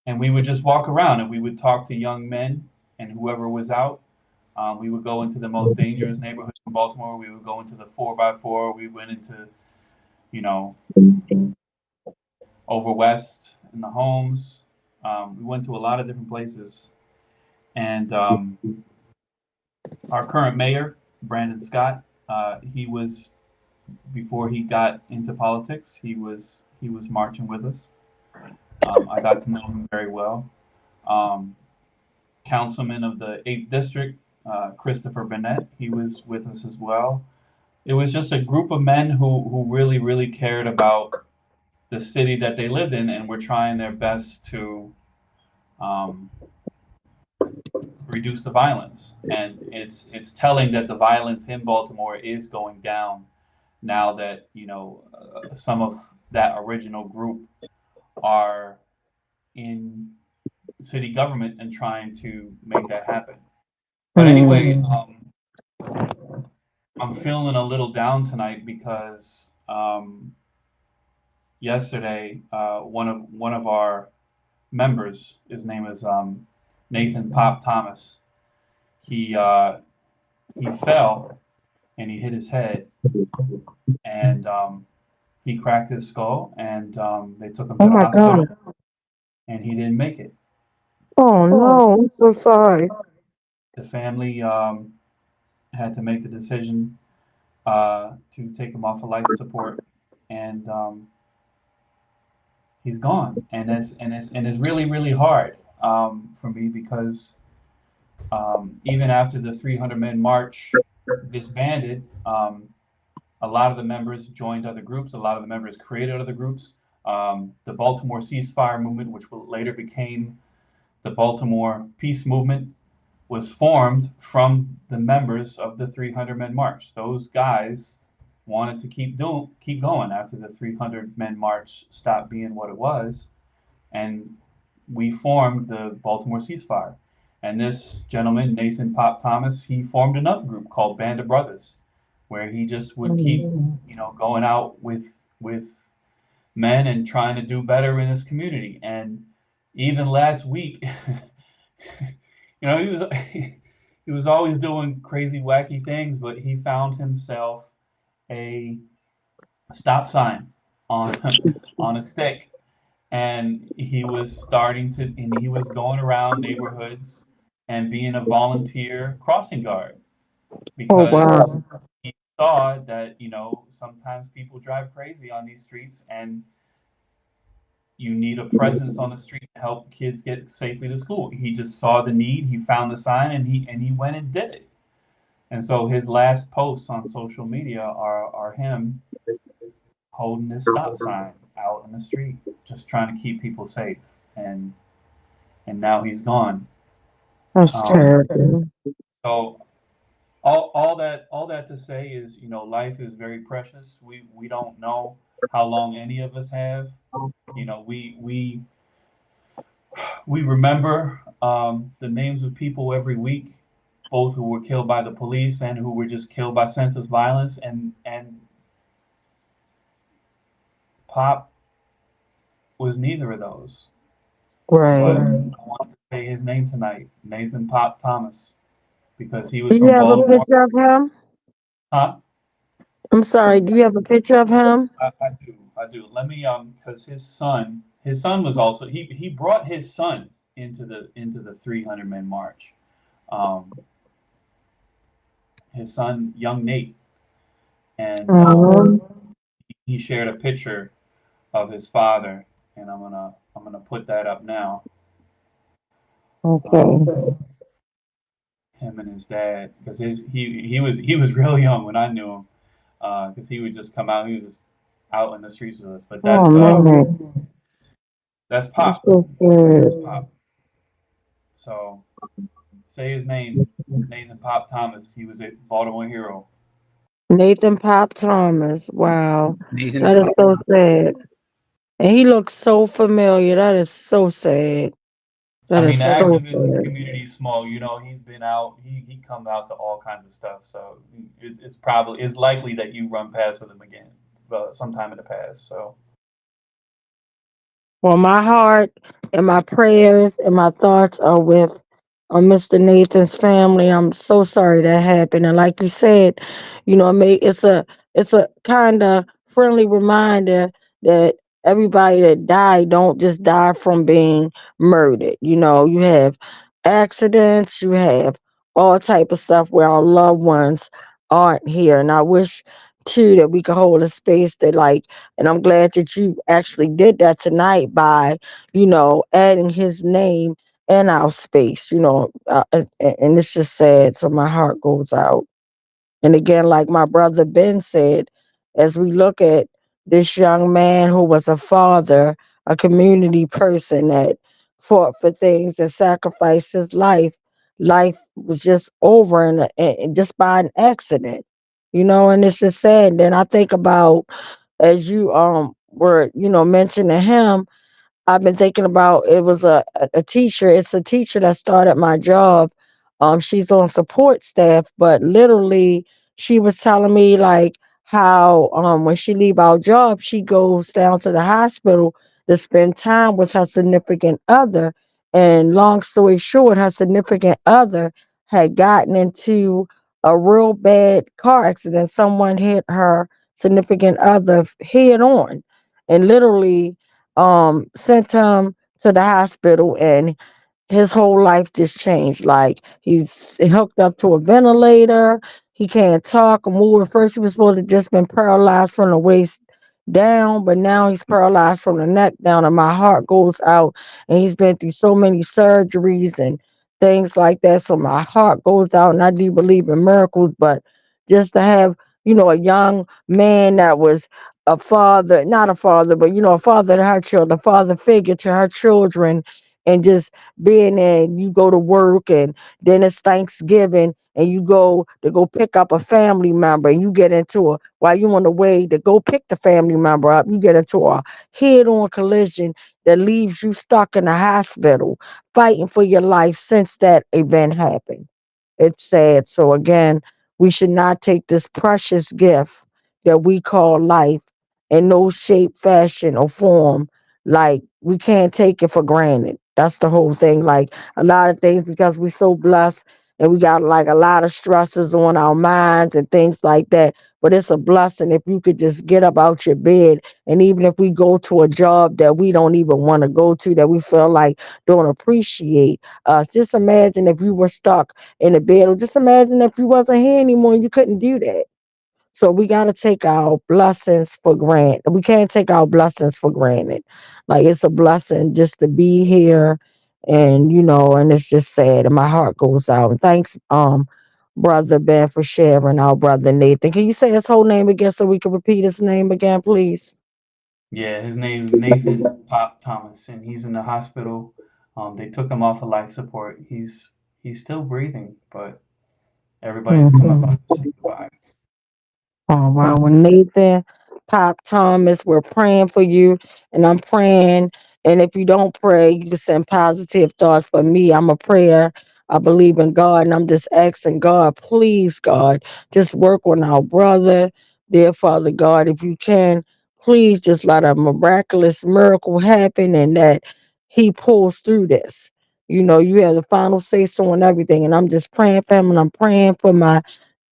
and we would just walk around and we would talk to young men and whoever was out. We would go into the most dangerous neighborhoods in Baltimore. We would go into the 4x4. We went into, you know, over west in the homes. We went to a lot of different places. And our current mayor, Brandon Scott, he was, before he got into politics, he was marching with us. I got to know him very well. Councilman of the 8th District, Christopher Burnett, he was with us as well. It was just a group of men who really, really cared about the city that they lived in and were trying their best to reduce the violence. And it's telling that the violence in Baltimore is going down now that, you know, some of that original group are in city government and trying to make that happen. But anyway, I'm feeling a little down tonight because yesterday one of our members, his name is Nathan Pop Thomas. He fell and he hit his head and he cracked his skull and they took him to the hospital and he didn't make it. Oh no, I'm so sorry. The family had to make the decision to take him off of life support, and he's gone. And it's really hard for me because even after the 300 Men March disbanded, a lot of the members joined other groups. A lot of the members created other groups. The Baltimore Ceasefire Movement, which later became the Baltimore Peace Movement, was formed from the members of the 300 Men March. Those guys wanted to keep going after the 300 Men March stopped being what it was, and we formed the Baltimore Ceasefire. And this gentleman, Nathan Pop Thomas, he formed another group called Band of Brothers, where he just would keep, you know, going out with men and trying to do better in his community. And even last week, you know, he was always doing crazy, wacky things, but he found himself a stop sign on a stick, and he was going around neighborhoods and being a volunteer crossing guard because he saw that, you know, sometimes people drive crazy on these streets and you need a presence on the street to help kids get safely to school. He just saw the need, he found the sign, and he went and did it. And so his last posts on social media are him holding this stop sign out in the street, just trying to keep people safe. And now he's gone. That's terrible. So all that to say is, you know, life is very precious. We don't know how long any of us have. You know, we remember the names of people every week, both who were killed by the police and who were just killed by senseless violence. And Pop was neither of those. Right. But I want to say his name tonight, Nathan Pop Thomas, because he was Do from you have a Baltimore. picture of him? Huh? I'm sorry, do you have a picture of him? I do. Let me because his son was also he brought his son into the 300 Men March. His son, young Nate, and he shared a picture of his father, and I'm gonna put that up now. Okay. Him and his dad, because he was real young when I knew him, because he would just come out. He was just out in the streets with us. But that's Pop. That's Pop. So say his name, Nathan Pop Thomas. He was a Baltimore hero. Nathan Pop Thomas. Wow. Nathan That is so sad. And he looks so familiar. That is so sad. That I is mean, the so activism sad. community is small. You know, he's been out. He come out to all kinds of stuff. So it's likely that you run past with him again, sometime in the past. So Well, my heart and my prayers and my thoughts are with Mr. Nathan's family. I'm so sorry that happened. And like you said, it's a kind of friendly reminder that everybody that died don't just die from being murdered. You have accidents, you have all type of stuff where our loved ones aren't here. And I wish too that we could hold a space that and I'm glad that you actually did that tonight by, adding his name in our space, and it's just sad. So my heart goes out. And again, like my brother Ben said, as we look at this young man who was a father, a community person that fought for things and sacrificed his life was just over and just by an accident, and it's just sad. Then I think about as you were mentioning him, I've been thinking about it was a teacher. It's a teacher that started my job. She's on support staff, but literally she was telling me like how when she leave our job, she goes down to the hospital to spend time with her significant other. And long story short, her significant other had gotten into a real bad car accident. Someone hit her significant other head on, and literally sent him to the hospital, and his whole life just changed. Like he's hooked up to a ventilator. He can't talk or move. At first, he was supposed to just been paralyzed from the waist down, but now he's paralyzed from the neck down. And my heart goes out. And he's been through so many surgeries and things like that. So my heart goes out, and I do believe in miracles. But just to have, a young man that was a father, not a father, but a father to her children, a father figure to her children, and just being there, and you go to work, and then it's Thanksgiving, and you go pick up a family member, and you get into a while you on the way to go pick the family member up, you get into a head-on collision that leaves you stuck in the hospital fighting for your life since that event happened. It's sad. So again, we should not take this precious gift that we call life in no shape, fashion, or form. Like we can't take it for granted. That's the whole thing. Like a lot of things, because we so blessed and we got like a lot of stresses on our minds and things like that. But it's a blessing if you could just get up out your bed. And even if we go to a job that we don't even want to go to, that we feel like don't appreciate us, just imagine if you were stuck in a bed, or just imagine if you wasn't here anymore and you couldn't do that. So we got to take our blessings for granted. We can't take our blessings for granted. Like it's a blessing just to be here, and and it's just sad, and my heart goes out. And thanks, brother Ben, for sharing. Our brother Nathan. Can you say his whole name again so we can repeat his name again, please? yeah, his name's Nathan Pop Thomas, and he's in the hospital. They took him off of life support. He's still breathing, but everybody's coming Mhm. by to say goodbye. Oh, wow. Well, Nathan, Pop Thomas, we're praying for you. And I'm praying. And if you don't pray, you can send positive thoughts for me. I'm a prayer. I believe in God. And I'm just asking God, please, God, just work on our brother. Dear Father God, if you can, please just let a miraculous miracle happen and that he pulls through this. You have the final say so on everything. And I'm just praying for him. And I'm praying for my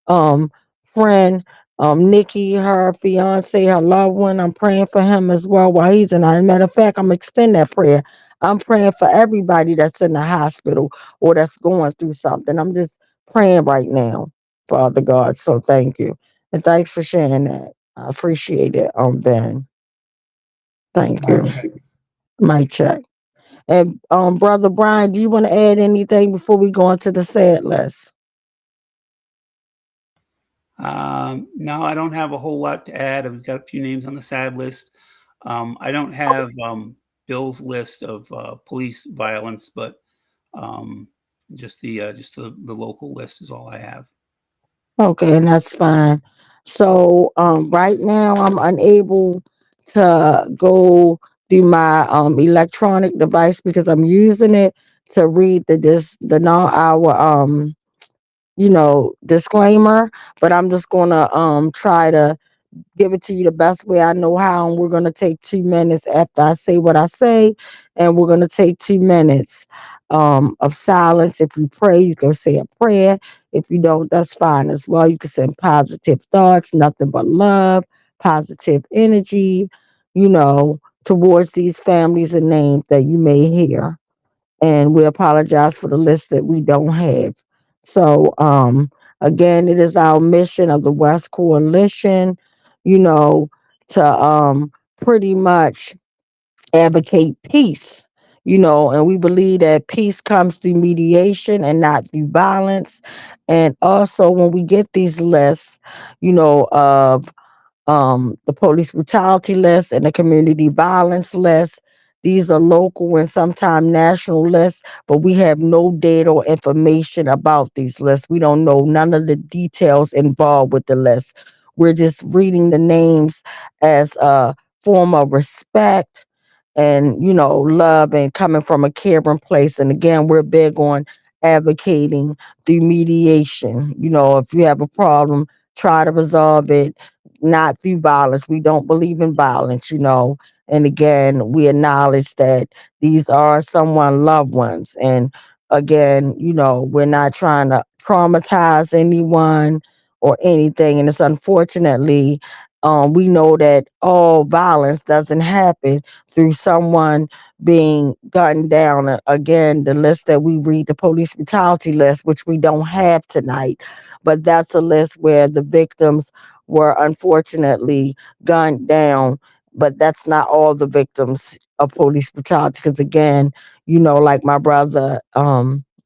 um friend Nikki, her fiance, her loved one. I'm praying for him as well while he's in. As a matter of fact, I'm extending that prayer. I'm praying for everybody that's in the hospital or that's going through something. I'm just praying right now, Father God. So thank you. And thanks for sharing that. I appreciate it, Ben. Thank Mic you. check. My check. And Brother Brian, do you want to add anything before we go into the sad list? No, I don't have a whole lot to add. I've got a few names on the sad list. I don't have Bill's list of police violence, but um, just the local list is all I have. Okay, and that's fine. So right now I'm unable to go through my electronic device because I'm using it to read the non our disclaimer, but I'm just gonna try to give it to you the best way I know how. And we're going to take 2 minutes after I say what I say. And we're going to take 2 minutes of silence. If you pray, you can say a prayer. If you don't, that's fine as well. You can send positive thoughts, nothing but love, positive energy, towards these families and names that you may hear. And we apologize for the list that we don't have. So, again, it is our mission of the West Coalition, you know, to pretty much advocate peace, and we believe that peace comes through mediation and not through violence. And also, when we get these lists, of the police brutality list and the community violence list. These are local and sometimes national lists, but we have no data or information about these lists. We don't know none of the details involved with the list. We're just reading the names as a form of respect and, love and coming from a caring place. And again, we're big on advocating through mediation. If you have a problem, try to resolve it not through violence. We don't believe in violence. And again, we acknowledge that these are someone loved ones. And again, we're not trying to traumatize anyone or anything. And it's unfortunately, we know that all violence doesn't happen through someone being gunned down. Again, the list that we read, the police brutality list, which we don't have tonight, but that's a list where the victims were unfortunately gunned down. But that's not all the victims of police brutality. Because again, like my brother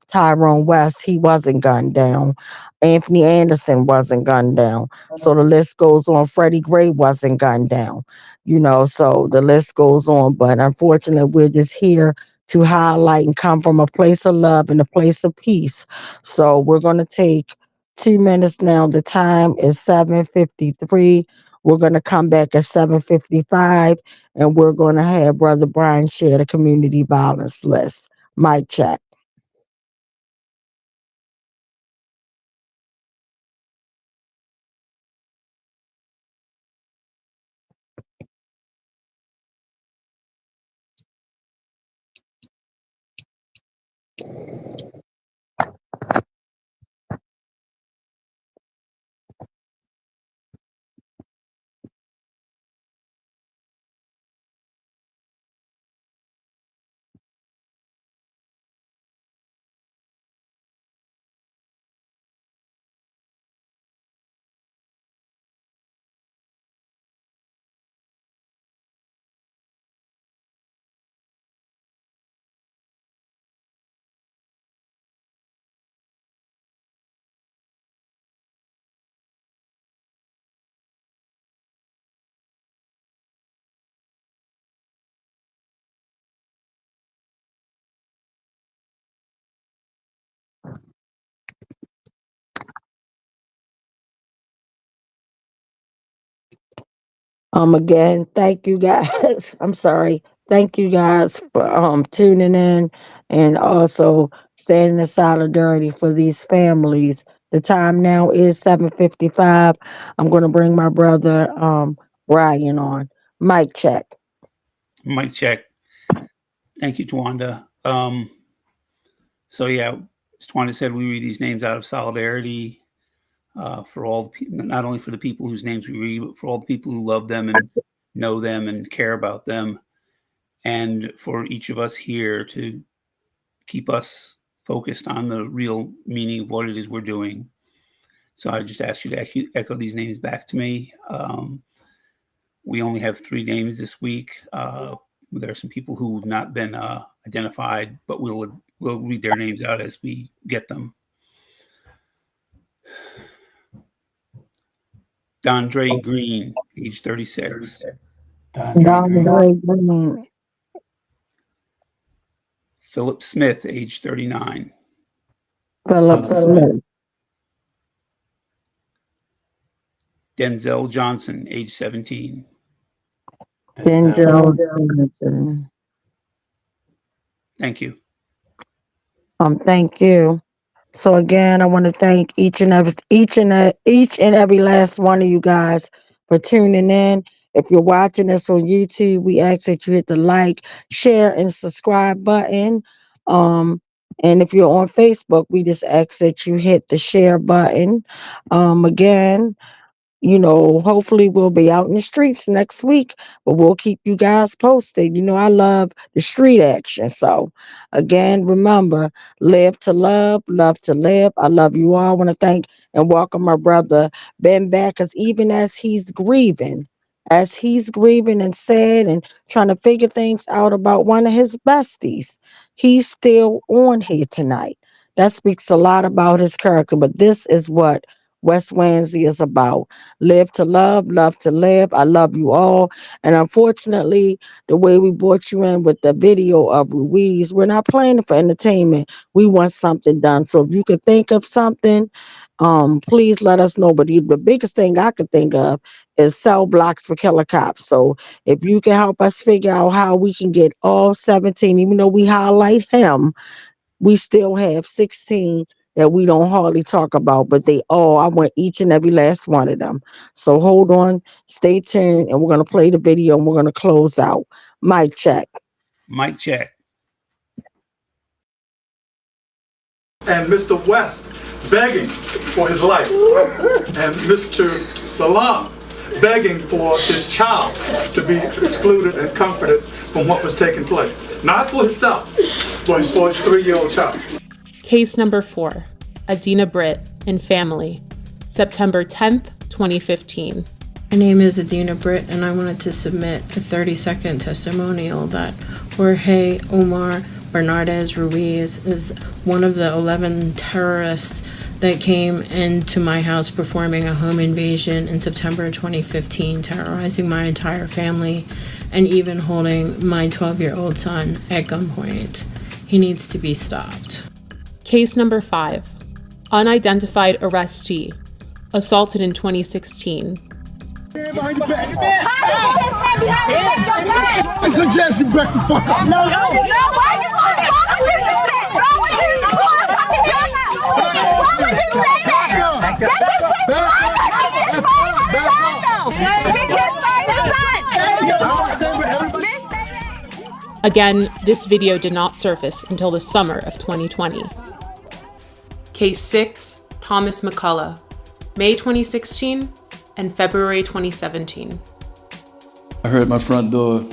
Tyrone West, he wasn't gunned down. Anthony Anderson wasn't gunned down. So the list goes on. Freddie Gray wasn't gunned down. So the list goes on. But unfortunately, we're just here to highlight and come from a place of love and a place of peace. So we're going to take 2 minutes now. The time is 7:53. We're going to come back at 7:55, and we're going to have Brother Brian share the community violence list. Mic check. Again, thank you guys. I'm sorry. Thank you guys for tuning in and also standing in solidarity for these families. The time now is 7:55. I'm going to bring my brother Brian on. Mic check. Mic check. Thank you, Twanda. So yeah, as Twanda said, we read these names out of solidarity for all the people, not only for the people whose names we read, but for all the people who love them and know them and care about them, and for each of us here to keep us focused on the real meaning of what it is we're doing. So I just ask you to echo these names back to me. We only have 3 names this week. There are some people who have not been identified, but we'll read their names out as we get them. Dondre Green, age 36. Dondre Green. Philip Smith, age 39. Philip Smith. Denzel Johnson, age 17. Denzel Johnson. Thank you. Thank you. So again, I want to thank each and every last one of you guys for tuning in. If you're watching us on YouTube, we ask that you hit the like, share, and subscribe button. Um, and if you're on Facebook, we just ask that you hit the share button. Again, hopefully we'll be out in the streets next week, but we'll keep you guys posted. I love the street action. So, again, remember, live to love to live. I love you all. I want to thank and welcome my brother Ben back, because even as he's grieving and sad and trying to figure things out about one of his besties, he's still on here tonight. That speaks a lot about his character, but this is what West Wednesday is about. Live to love to live. I love you all. And unfortunately, the way we brought you in with the video of Ruiz, we're not playing it for entertainment. We want something done. So if you can think of something, please let us know. But the biggest thing I could think of is cell blocks for killer cops. So if you can help us figure out how we can get all 17, even though we highlight him, we still have 16 that we don't hardly talk about, but I want each and every last one of them. So hold on, stay tuned, and we're going to play the video and we're going to close out. Mic check. Mic check. And Mr. West begging for his life, and Mr. Salam begging for his child to be excluded and comforted from what was taking place. Not for himself, but for his 3-year-old child. Case number 4, Adina Britt and family, September 10th, 2015. My name is Adina Britt, and I wanted to submit a 30-second testimonial that Jorge Omar Bernardez Ruiz is one of the 11 terrorists that came into my house performing a home invasion in September 2015, terrorizing my entire family and even holding my 12-year-old son at gunpoint. He needs to be stopped. Case number 5, unidentified arrestee, assaulted in 2016. I suggest you back the fuck up. No, why you Again, this video did not surface until the summer of 2020. Case 6, Thomas McCullough, May 2016 and February 2017. I heard my front door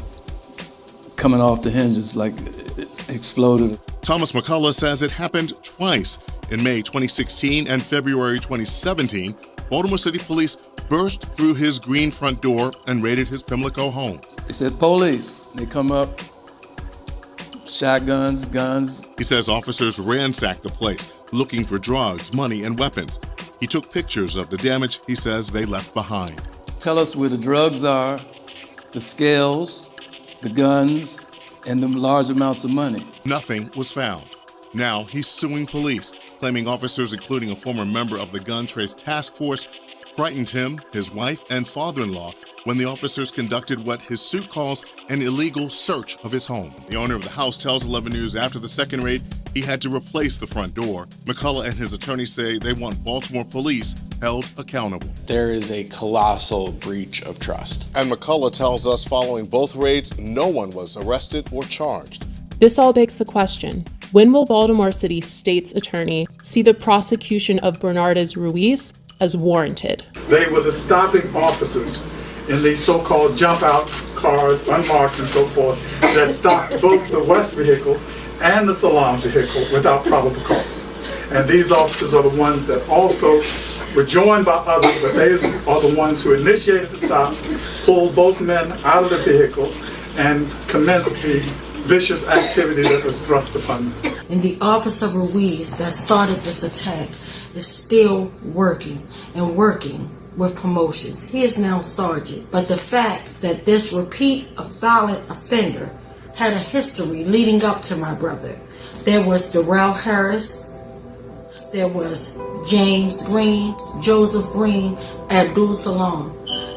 coming off the hinges like it exploded. Thomas McCullough says it happened twice. In May 2016 and February 2017, Baltimore City Police burst through his green front door and raided his Pimlico home. They said, police. They come up, shotguns, guns. He says officers ransacked the place, looking for drugs, money, and weapons. He took pictures of the damage he says they left behind. Tell us where the drugs are, the scales, the guns, and the large amounts of money. Nothing was found. Now he's suing police, claiming officers, including a former member of the Gun Trace Task Force, frightened him, his wife, and father-in-law when the officers conducted what his suit calls an illegal search of his home. The owner of the house tells 11 News after the second raid, he had to replace the front door. McCullough and his attorney say they want Baltimore police held accountable. There is a colossal breach of trust. And McCullough tells us following both raids, no one was arrested or charged. This all begs the question, when will Baltimore City State's attorney see the prosecution of Bernardez Ruiz as warranted? They were the stopping officers in these so-called jump-out cars, unmarked and so forth, that stopped both the West vehicle and the Salam vehicle without probable cause. And these officers are the ones that also were joined by others, but they are the ones who initiated the stops, pulled both men out of the vehicles, and commenced the vicious activity that was thrust upon them. And the Officer Ruiz that started this attack is still working with promotions. He is now sergeant. But the fact that this repeat violent offender had a history leading up to my brother. There was Darrell Harris, there was James Green, Joseph Green, Abdul Salam.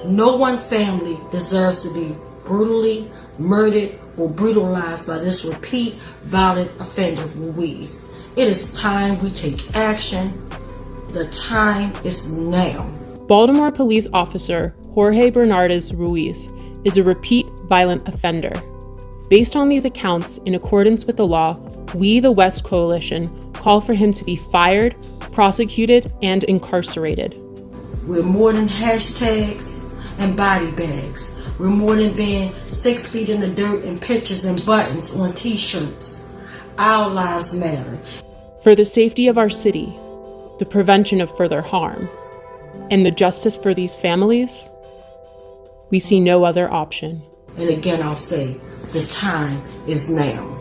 No one family deserves to be brutally murdered or brutalized by this repeat violent offender Ruiz. It is time we take action. The time is now. Baltimore police officer Jorge Bernardez Ruiz is a repeat violent offender. Based on these accounts, in accordance with the law, We the West Coalition call for him to be fired, prosecuted, and incarcerated. We're more than hashtags and body bags. We're more than being 6 feet in the dirt and pictures and buttons on t-shirts. Our lives matter. For the safety of our city, the prevention of further harm, and the justice for these families, we see no other option. And again, I'll say, the time is now.